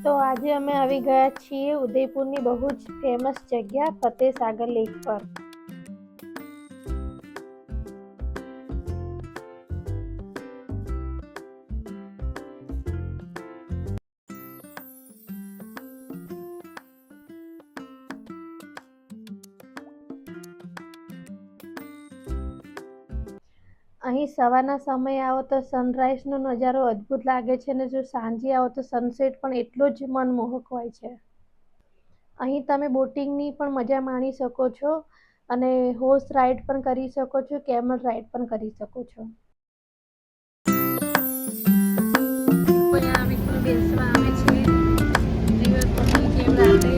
તો આજે અમે આવી ગયા છીએ ઉદયપુરની બહુ જ ફેમસ જગ્યા ફતેસાગર લેક પર। અહીં સવારના સમયે આવો તો સનરાઈઝનો નજારો અદ્ભુત લાગે છે અને જો સાંજે આવો તો સનસેટ પણ એટલો જ મનમોહક હોય છે। અહીં તમે બોટિંગની પણ મજા માણી શકો છો અને હોર્સ રાઈડ પણ કરી શકો છો, કેમલ રાઈડ પણ કરી શકો છો। બેસવા આવે છે રિવરફ્રન્ટની જેમ રાત્રે।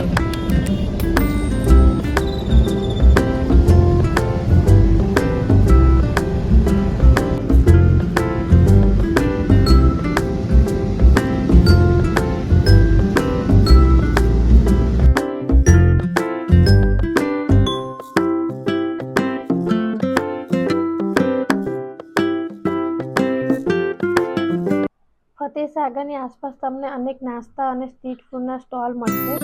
ફતેસાગરની આસપાસ તમને અનેક નાસ્તા અને સ્ટ્રીટ ફૂડના સ્ટોલ મળશે।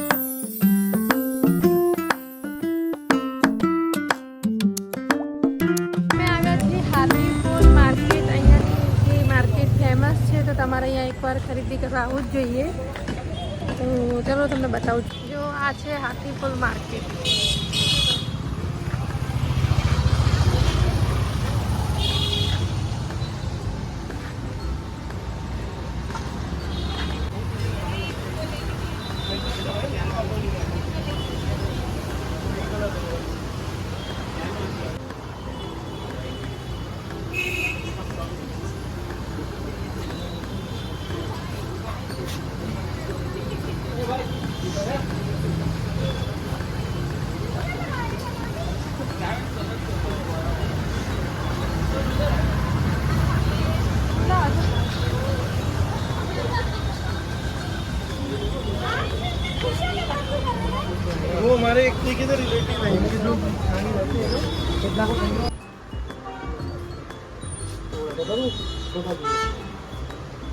અમે આવ્યા છીએ હાથીપુર માર્કેટ। અહીંયાની જે માર્કેટ ફેમસ છે તો તમારે અહીંયા એકવાર ખરીદી કરવા આવવું જ જોઈએ। તો ચલો તમને બતાવું છું। જો આ છે હાથીપુર માર્કેટ। वो हमारे एक तरीके से रिलेटिव है इनकी जो कहानी रहती है ना कितना को बताओ छोटा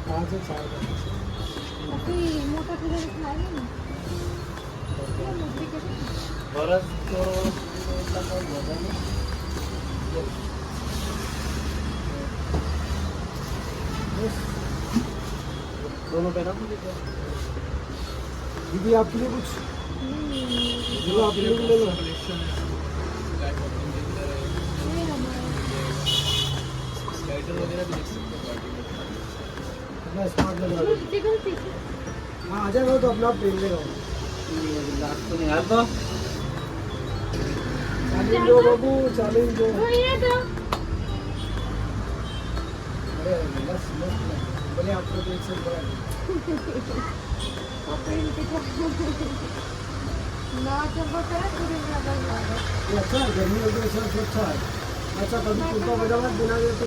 कहाँ से 4 अभी मोटा फिगर खाएंगे ना बरस तो इतना कोई ज्यादा नहीं दोनों पे ना दीदी आपके लिए कुछ आप ले लो स्लाइडर वगैरह भी देख सकते हो कितना स्मार्ट लग रहा है। हाँ आ जाएगा तो अपना आप ट्रेन ले रहा हूँ लास्ट तो नहीं यार तो चैलेंज दो बाबू चैलेंज दो अरे बस बोले आपको देख सकते हैं अच्छा गर्मी हो गई सब अच्छा है। अच्छा कभी कुर्ता पजामा बिना ये तो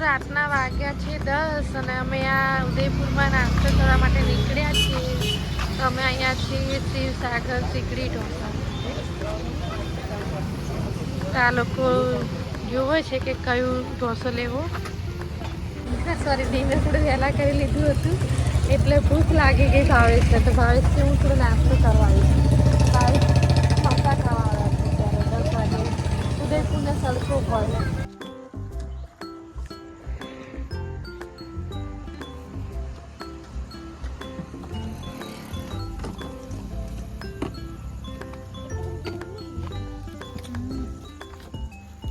રાતના વાગ્યા છે 10 અને અમે આ ઉદયપુરમાં નાસ્તો કરવા માટે નીકળ્યા છીએ। તો અમે અહીંયા છીએ શિવસાગર સીકડી ઢોસા। આ લોકો જોવે છે કે કયું ઢોસો લેવો। સોરી ડિનર થોડું વહેલા કરી લીધું હતું એટલે ભૂખ લાગી ગઈ ભાવેશ છે તો ભાવેશથી હું થોડો નાસ્તો કરવા આવીશ। ભાવેશ ઢોસા ખાવા આવ્યા છે ત્યારે 10 વાગે ઉદયપુરના સડકો પર।